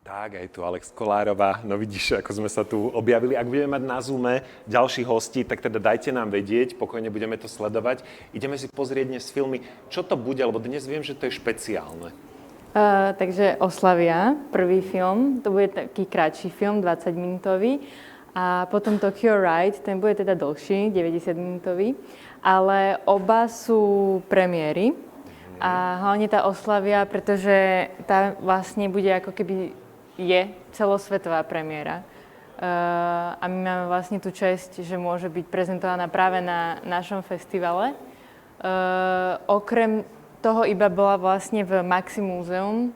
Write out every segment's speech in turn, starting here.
Tak, aj tu Alex Kolárová. No vidíš, ako sme sa tu objavili. Ak budeme mať na Zoome ďalších hostí, tak teda dajte nám vedieť, pokojne budeme to sledovať. Ideme si pozrieť dnes filmy, čo to bude, lebo dnes viem, že to je špeciálne. Takže OSLAVIA, prvý film, to bude taký kratší film, 20-minútový. A potom Tokyo Ride, ten bude teda dlhší, 90-minútový. Ale oba sú premiéry. A hlavne tá OSLAVIA, pretože tá vlastne bude ako keby je celosvetová premiéra. A my máme vlastne tú česť, že môže byť prezentovaná práve na našom festivale. Okrem toho iba bola vlastne v Maxi Múzeum,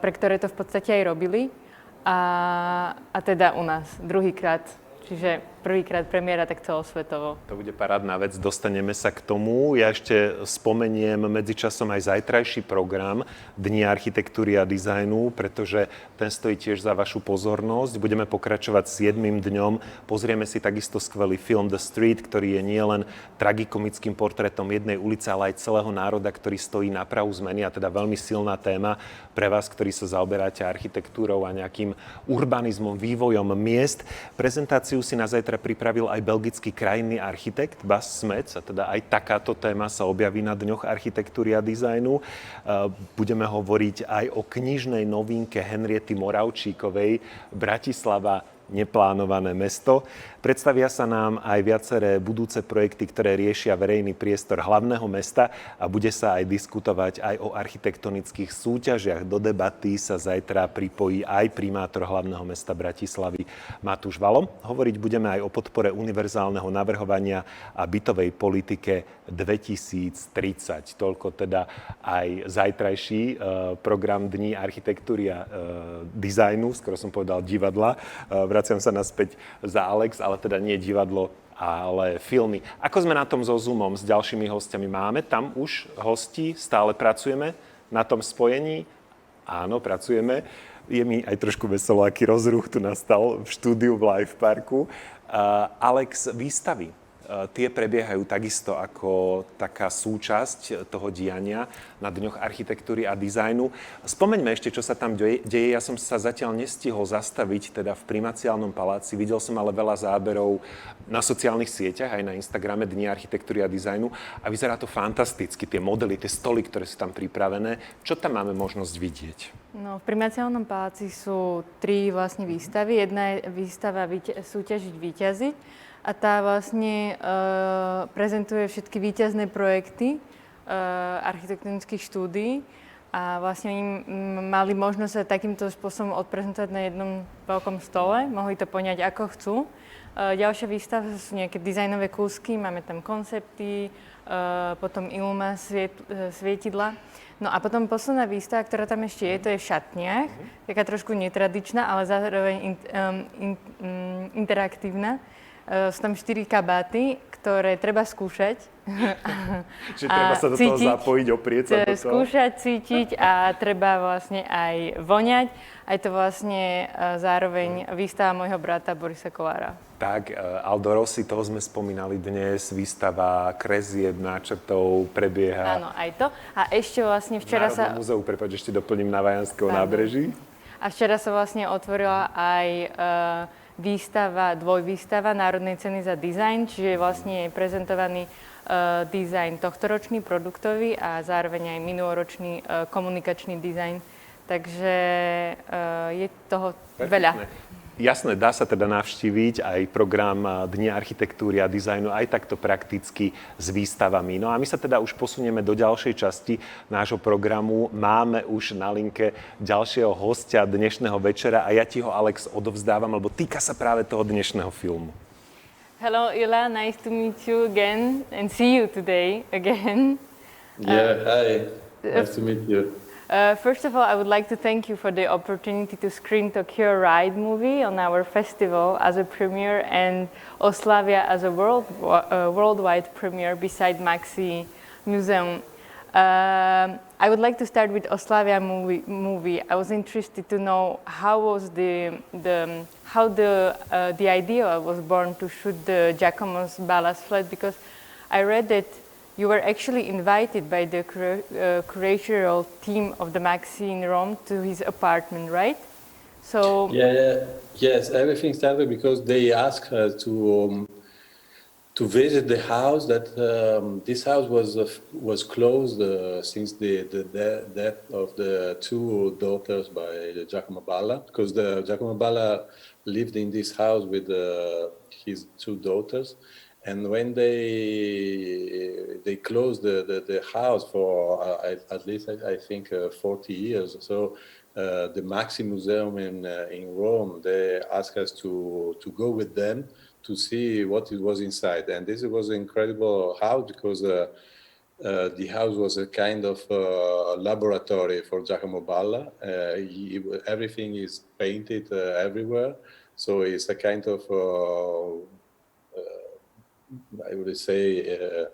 pre ktoré to v podstate aj robili. A teda u nás druhýkrát. Čiže prvýkrát premiéra tak celosvetovo. To bude parádna vec, dostaneme sa k tomu. Ja ešte spomeniem medzičasom aj zajtrajší program Dni architektúry a dizajnu, pretože ten stojí tiež za vašu pozornosť. Budeme pokračovať 7. dňom. Pozrieme si takisto skvelý film The Street, ktorý je nielen tragikomickým portrétom jednej ulice, ale aj celého národa, ktorý stojí na prahu zmeny, a teda veľmi silná téma pre vás, ktorí sa zaoberáte architektúrou a nejakým urbanizmom, vývojom miest. Prezentáciu si na zajtra pripravil aj belgický krajinný architekt Bas Smets, a teda aj takáto téma sa objaví na Dňoch architektúry a dizajnu. Budeme hovoriť aj o knižnej novinke Henriety Moravčíkovej Bratislava neplánované mesto. Predstavia sa nám aj viaceré budúce projekty, ktoré riešia verejný priestor hlavného mesta, a bude sa aj diskutovať aj o architektonických súťažiach. Do debaty sa zajtra pripojí aj primátor hlavného mesta Bratislavy Matúš Valo. Hovoriť budeme aj o podpore univerzálneho navrhovania a bytovej politike 2030. Toľko teda aj zajtrajší program Dní architektúry a dizajnu, skoro som povedal divadla. Vraciam sa naspäť za Alex, ale teda nie divadlo, ale filmy. Ako sme na tom so Zoomom, s ďalšími hostiami? Máme tam už hosti? Stále pracujeme na tom spojení? Áno, pracujeme. Je mi aj trošku veselo, aký rozruch tu nastal v štúdiu v Live Parku. Alex, výstavy. Tie prebiehajú takisto ako taká súčasť toho diania na Dňoch architektúry a dizajnu. Spomeňme ešte, čo sa tam deje. Ja som sa zatiaľ nestihol zastaviť teda v Primaciálnom paláci. Videl som ale veľa záberov na sociálnych sieťach, aj na Instagrame Dni architektúry a dizajnu. A vyzerá to fantasticky. Tie modely, tie stoly, ktoré sú tam pripravené. Čo tam máme možnosť vidieť? No, v Primaciálnom paláci sú 3 vlastne výstavy. Jedna je výstava Súťažiť víťaziť. A tá vlastne prezentuje všetky víťazné projekty architektonických štúdií, a vlastne oni mali možnosť sa takýmto spôsobom odprezentovať na jednom veľkom stole, mohli to poňať ako chcú. Ďalšia výstava sú nejaké dizajnové kúsky, máme tam koncepty, potom iluma, svietidla. No a potom posledná výstava, ktorá tam ešte je, to je v šatniach, taká trošku netradičná, ale zároveň interaktívna. Sú tam 4 kabáty, ktoré treba skúšať. Čiže treba sa do toho zapojiť, oprieť sa do toho. Skúšať, cítiť a treba vlastne aj voňať. Aj to vlastne zároveň výstava môjho brata Borisa Kolára. Tak, Aldo Rossi, toho sme spomínali dnes, výstava kresieb, náčrtov prebieha. Áno, aj to. A ešte vlastne včera sa... V Národnom múzeu, prepáč, ešte doplním, na Vajanského nábreží. A včera sa vlastne otvorila aj dvojvýstava Národnej ceny za dizajn, čiže vlastne je prezentovaný dizajn tohtoročný, produktový a zároveň aj minuloročný komunikačný dizajn. Takže je toho veľa. Jasné, dá sa teda navštíviť aj program Dni architektúry a dizajnu aj takto prakticky s výstavami. No a my sa teda už posunieme do ďalšej časti nášho programu. Máme už na linke ďalšieho hostia dnešného večera a ja ti ho, Alex, odovzdávam, lebo týka sa práve toho dnešného filmu. Hello, Ila. Nice to meet you again and see you today again. Yeah, hi. Nice to meet you. First of all, I would like to thank you for the opportunity to screen Tokyo Ride movie on our festival as a premiere and OSLAVIA as a worldwide premiere beside Maxi Museum. I would like to start with OSLAVIA movie. I was interested to know how was the idea was born to shoot the Giacoma Ballu's flat, because I read that you were actually invited by the curatorial team of the Maxi in Rome to his apartment, right? So Yes, everything started because they asked her to visit the house. That this house was closed since the death of the two daughters by Giacoma Ballu, because the Giacoma Ballu lived in this house with his two daughters, and when they closed the house for at least I think 40 years. So the Maxi Museum in Rome, they asked us to go with them to see what it was inside. And this was an incredible house because the house was a kind of laboratory for Giacomo Ballu. Everything is painted everywhere. So it's a kind of, I would say,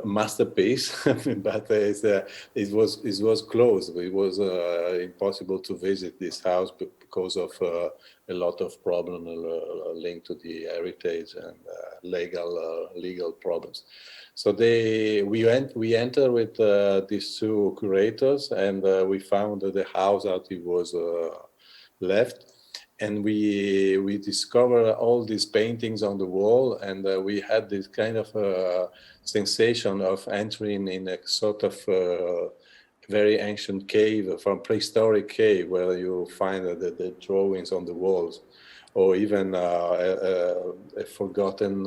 masterpiece, but it was closed. It was impossible to visit this house because of a lot of problems linked to the heritage and legal problems. So we entered with these two curators, and we found the house that it was left. And we discovered all these paintings on the wall, and we had this kind of sensation of entering in a sort of very ancient cave, from prehistoric cave, where you find the drawings on the walls, or even a forgotten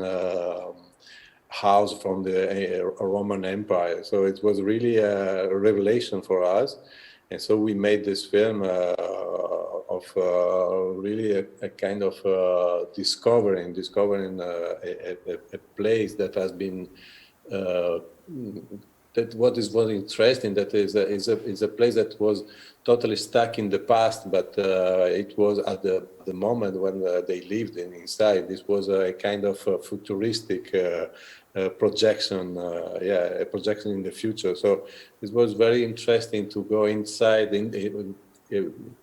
house from the Roman Empire. So it was really a revelation for us. And so we made this film of really a kind of discovering a place that has been that what is interesting, that is a place that was totally stuck in the past, but it was at the moment when they lived inside. This was a kind of futuristic projection, a projection in the future. So it was very interesting to go inside,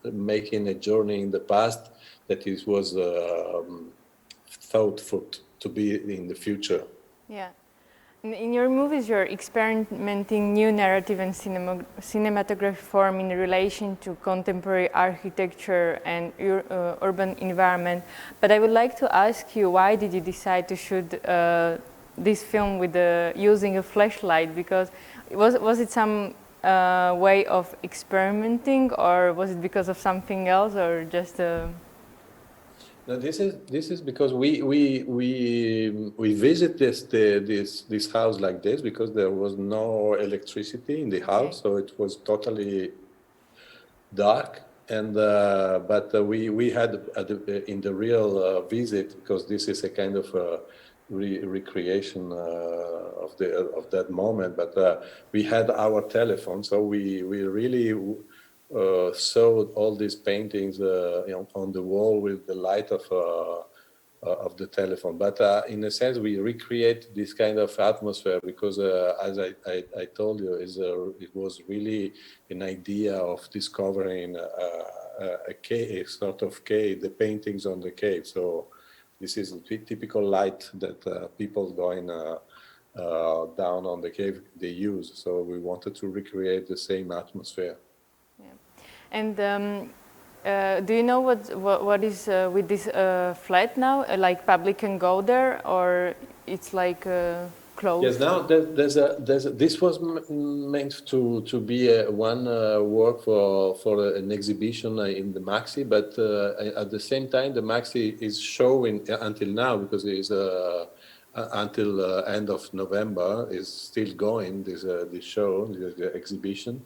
making a journey in the past that it was thought for to be in the future. Yeah. In your movies, you're experimenting new narrative and cinematography form in relation to contemporary architecture and urban environment. But I would like to ask you, why did you decide to shoot this film with using a flashlight? Because was it some way of experimenting, or was it because of something else, or just No, this is because we visit this house like this because there was no electricity in the house, so it was totally dark. And but we had in the real visit, because this is a kind of recreation of that moment. But we had our telephone, so we really saw all these paintings on the wall with the light of the telephone. But in a sense, we recreate this kind of atmosphere because, as I told you, it was really an idea of discovering a cave, a sort of cave, the paintings on the cave. So this is a typical light that people going down on the cave, they use. So we wanted to recreate the same atmosphere. And do you know what is with this flat now? Like public can go there, or it's like closed? Yes, now this was meant to be one work for an exhibition in the Maxi, but at the same time the Maxi is showing until now, because it is until end of November is still going, this show, this exhibition.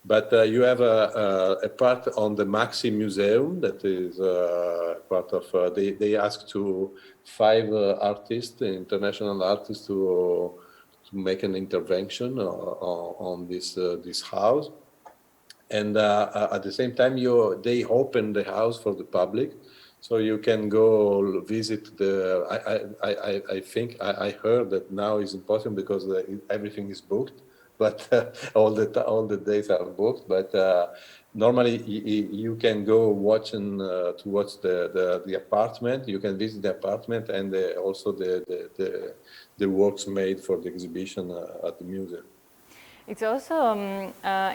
But you have a part on the Maxi Museum that is part of, they asked to 5 artists, international artists, to make an intervention on this house. And at the same time, they open the house for the public. So you can go visit I think I heard that now is impossible because everything is booked. But all the days are booked. But normally you can go watch the apartment. You can visit the apartment and also the works made for the exhibition at the museum. It's also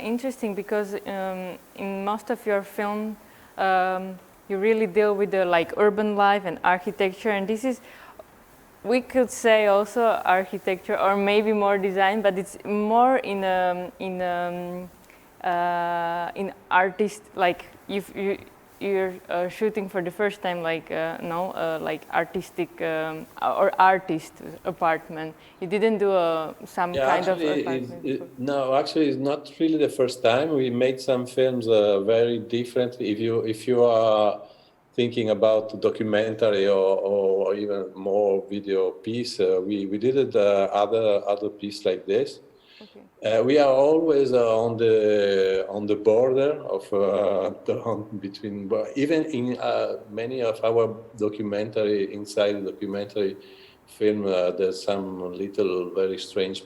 interesting because in most of your film, you really deal with the like urban life and architecture, and this is, we could say also architecture or maybe more design, but it's more in artist, like you're shooting for the first time, like like artistic or artist apartment. You didn't do some kind of apartment. No, actually, it's not really the first time. We made some films very different. If you are thinking about documentary or even more video piece, we did other piece like this. Okay. We are always on the border of between, even in many of our documentary, inside the documentary film, there's some little very strange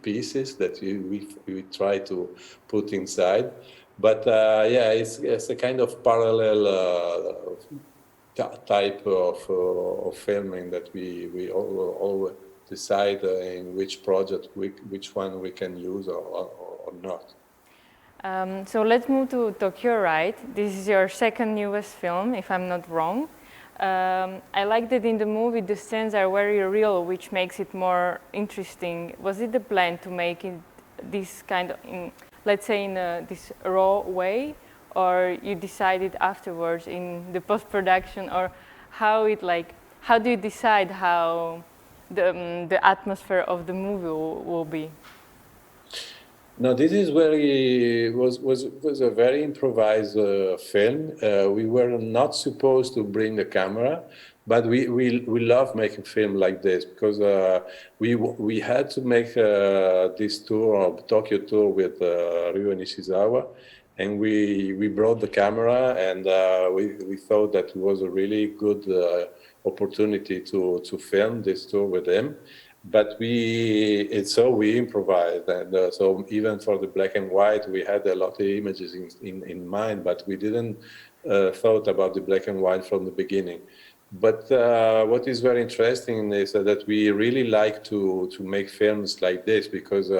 pieces that we try to put inside. But yeah, it's a kind of parallel type of filming that we always decide in which project, which one we can use or not. So let's move to Tokyo, right? This is your second newest film, if I'm not wrong. I like that in the movie the scenes are very real, which makes it more interesting. Was it the plan to make it this kind of, let's say in this raw way, or you decided afterwards in the post-production, or how do you decide how the atmosphere of the movie will be? No, this is was a very improvised film. We were not supposed to bring the camera, but we love making film like this because we had to make this tour, Tokyo tour with Ryo Nishizawa, and we brought the camera, and we thought that it was a really good opportunity to film this tour with him. But we improvised, and so even for the black and white, we had a lot of images in mind, but we didn't thought about the black and white from the beginning. But what is very interesting is that we really like to make films like this because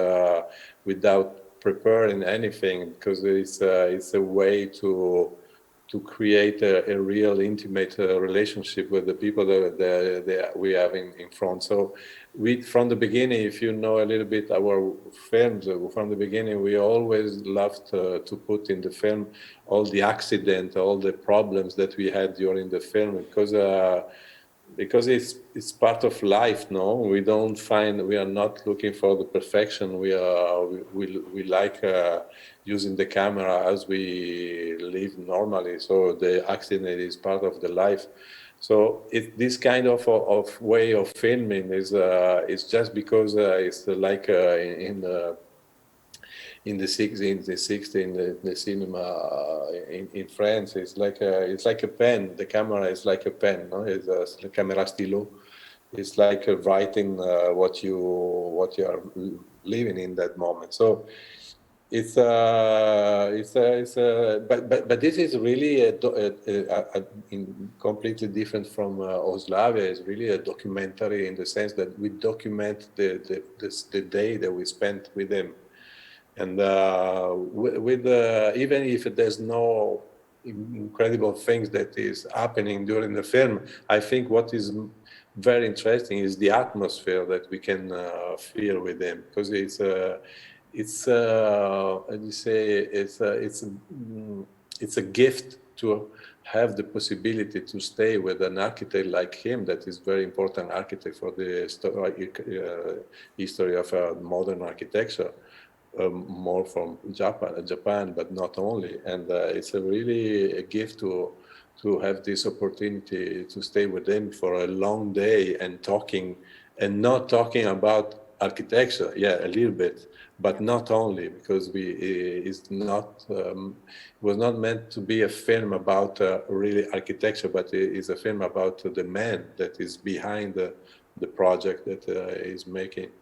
without preparing anything, because it's a way to create a real intimate relationship with the people that we have in front. So from the beginning, if you know a little bit our films, from the beginning, we always loved to put in the film all the accident, all the problems that we had during the film, because it's part of life. No, we are not looking for the perfection. We like using the camera as we live normally. So the accident is part of the life. So this kind of way of filming is just because it's like in the 60s, in the cinema in France, it's like a pen. The camera is like a pen, no? It's a camera stylo. It's like writing what you are living in that moment. So but this is really completely different from OSLAVIA. It's really a documentary in the sense that we document the day that we spent with them. And even if there's no incredible things that is happening during the film, I think what is very interesting is the atmosphere that we can feel with them, because it's a gift to have the possibility to stay with an architect like him, that is very important architect for the history of modern architecture. More from Japan, but not only. And it's really a gift to have this opportunity to stay with them for a long day and not talking about architecture. Yeah, a little bit, but not only, because it was not meant to be a film about really architecture, but it is a film about the man that is behind the project that is making.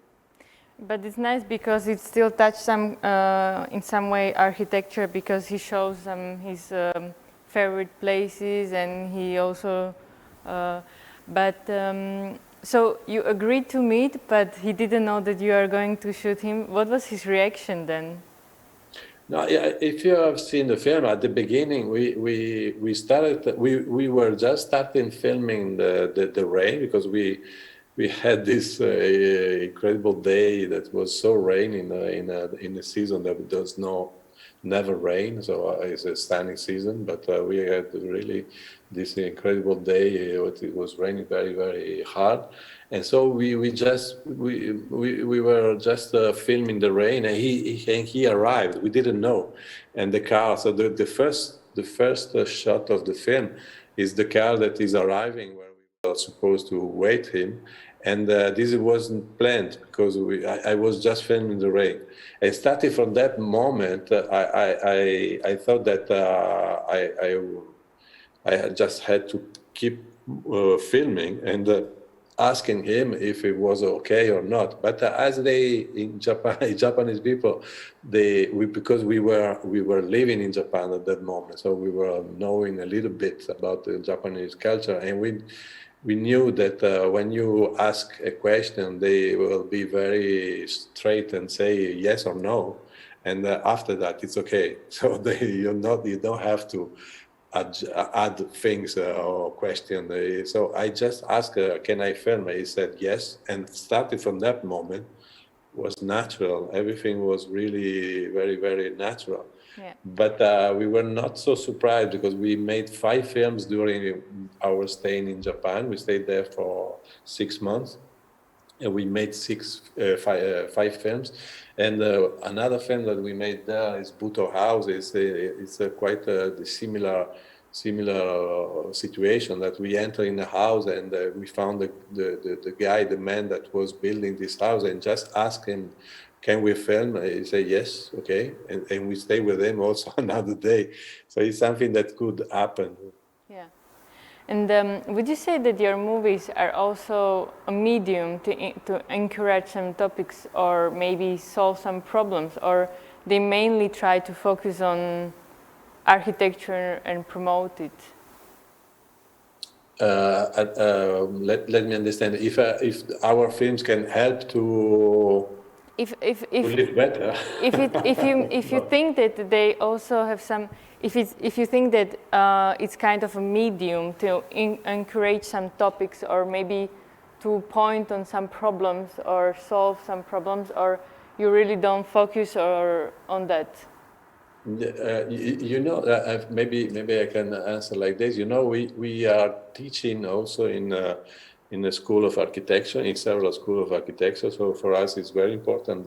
But it's nice because it still touches in some way architecture, because he shows his favorite places, and he also. So you agreed to meet, but he didn't know that you are going to shoot him. What was his reaction then? No, yeah, if you have seen the film, at the beginning, we were just starting filming the rain, because we had this incredible day that was so rainy in a season that does never rain, so it's a stunning season. But we had really this incredible day. It was raining very, very hard, and so we were just filming the rain, and he arrived. We didn't know, and the car. So the first shot of the film is the car that is arriving where we were supposed to wait him. And this wasn't planned, because I was just filming the rain. And starting from that moment, I thought that I just had to keep filming and asking him if it was okay or not. But as in Japan, Japanese people, because we were living in Japan at that moment, so we were knowing a little bit about the Japanese culture, and we knew that when you ask a question, they will be very straight and say yes or no, and after that it's okay. So you don't have to add things or question. So I just asked, can I film? He said yes, and starting from that moment was natural. Everything was really very, very natural. Yeah. But we were not so surprised, because we made 5 films during our stay in Japan. We stayed there for 6 months, and we made 5 films. And another film that we made there is Buto House. It's quite the similar situation, that we enter in a house, and we found the man that was building this house, and just asked him, can we film? He said yes, okay, and we stay with him also another day. So it's something that could happen. Yeah. And would you say that your movies are also a medium to encourage some topics, or maybe solve some problems, or they mainly try to focus on architecture and promote it? Let me understand. If our films can help to live better. if you think that they also have some, if you think that it's kind of a medium to encourage some topics, or maybe to point on some problems or solve some problems, or you really don't focus on that? Maybe I can answer like this. We are teaching also in the School of Architecture, in several schools of architecture. So for us, it's very important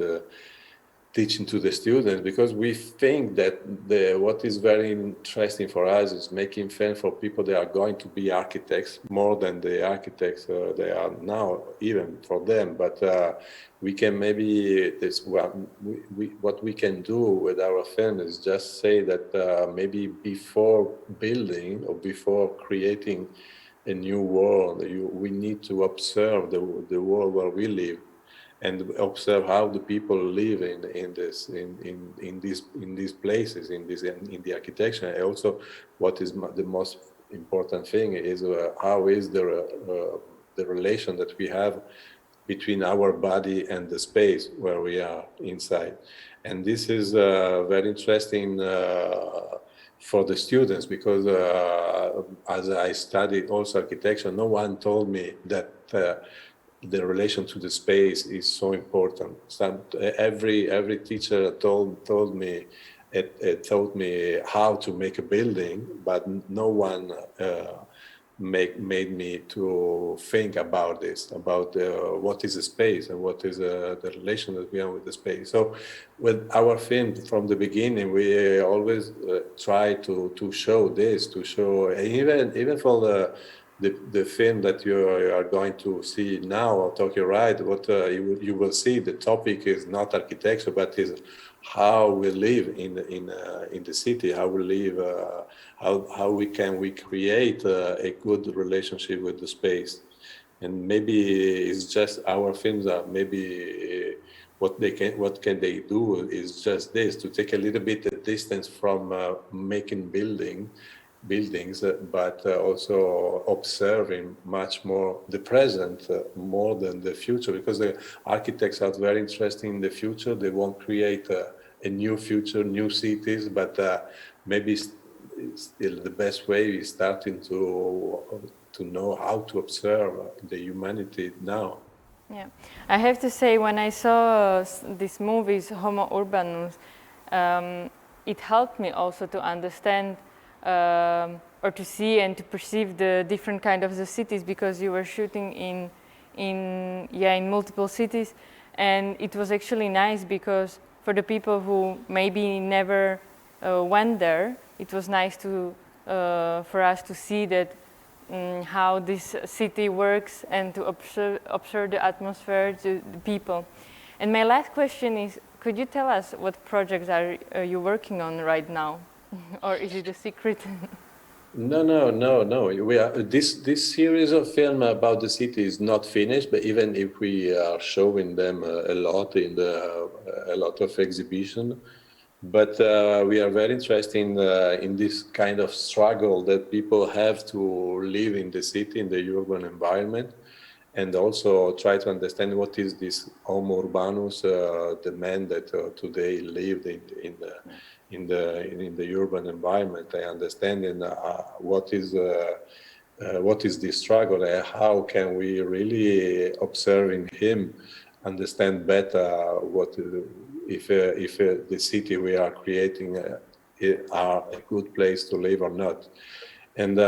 teaching to the students, because we think that what is very interesting for us is making film for people that are going to be architects more than the architects they are now, even for them. But we can what we can do with our film is just say that maybe before building or before creating a new world, we need to observe the world where we live, and observe how the people live in these places, in the architecture. And also, what is the most important thing is how is the relation that we have between our body and the space where we are inside. And this is very interesting for the students, because as I studied also architecture, no one told me that the relation to the space is so important. Every teacher told me how to make a building, but no one made me to think about this, about what is a space and what is the relation that we have with the space. So with our film from the beginning, we always try to show this, to show even for the film that you are going to see now on Tokyo Ride, what you will see, the topic is not architecture, but is how we live in the city, how we live, how we create a good relationship with the space. And maybe it's just our films are maybe what can they do is just this, to take a little bit of distance from making buildings, but also observing much more the present more than the future, because the architects are very interested in the future. They won't create a a new future, new cities, but maybe still the best way is starting to know how to observe the humanity now. Yeah, I have to say, when I saw these movies, Homo Urbanus, it helped me also to understand or to see and to perceive the different kind of the cities, because you were shooting in multiple cities, and it was actually nice because for the people who maybe never went there, it was nice to for us to see that how this city works and to observe the atmosphere, the people. And my last question is, could you tell us what projects are you working on right now? Or is it a secret? No. We are, this series of film about the city is not finished, but even if we are showing them a lot in a lot of exhibition, but we are very interested in this kind of struggle that people have to live in the city, in the urban environment, and also try to understand what is this Homo urbanus, the man that today lived in the urban environment. I understand what is this struggle, and how can we really observe in him, understand better what if the city we are creating are a good place to live or not. And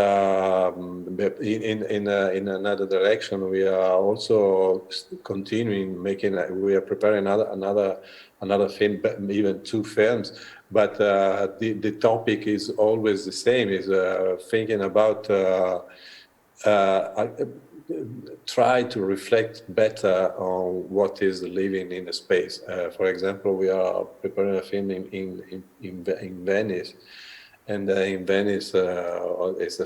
in another direction, we are also continuing we are preparing another film, even 2 films. But the topic is always the same: is thinking about try to reflect better on what is living in a space. For example, we are preparing a film in Venice. And in Venice, is the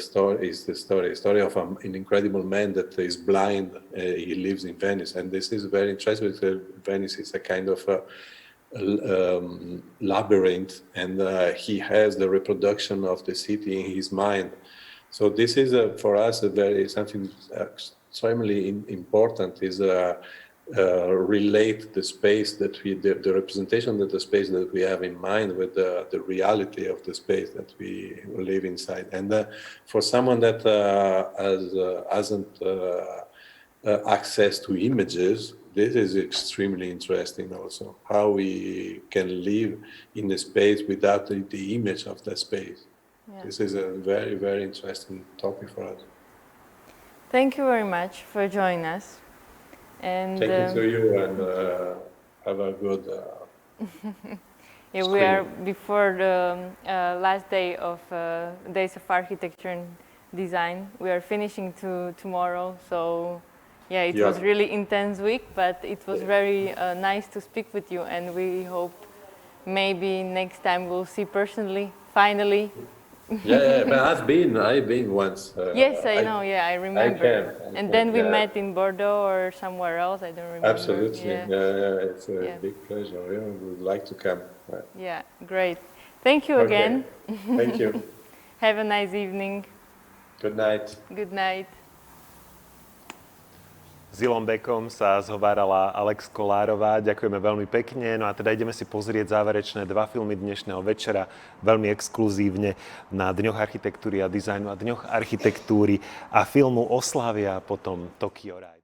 story of an incredible man that is blind. He lives in Venice, and this is very interesting because Venice is a kind of labyrinth, and he has the reproduction of the city in his mind. So this is for us something extremely important. Is relate the space that the representation of the space that we have in mind with the reality of the space that we live inside. And for someone that hasn't access to images, this is extremely interesting also, how we can live in a space without the image of the space. Yeah. This is a very, very interesting topic for us. Thank you very much for joining us. And thank you to you, and have a good yeah, we are before the last day of Days of Architecture and Design. We are finishing tomorrow, so yeah, it was really intense week, but it was very nice to speak with you, and we hope maybe next time we'll see personally, finally. Yeah, but I've been once. Yes, I know. Yeah, I remember. And then we met in Bordeaux or somewhere else. I don't remember. Absolutely. Yeah, it's a big pleasure. Yeah, we would like to come. Yeah, great. Thank you again. Thank you. Have a nice evening. Good night. Good night. S Ilom Bekom sa zhovárala Alex Kolárová. Ďakujeme veľmi pekne. No a teda ideme si pozrieť záverečné 2 filmy dnešného večera, veľmi exkluzívne na Dňoch architektúry a dizajnu a Dňoch architektúry a filmu OSLAVIA a potom Tokyo Ride.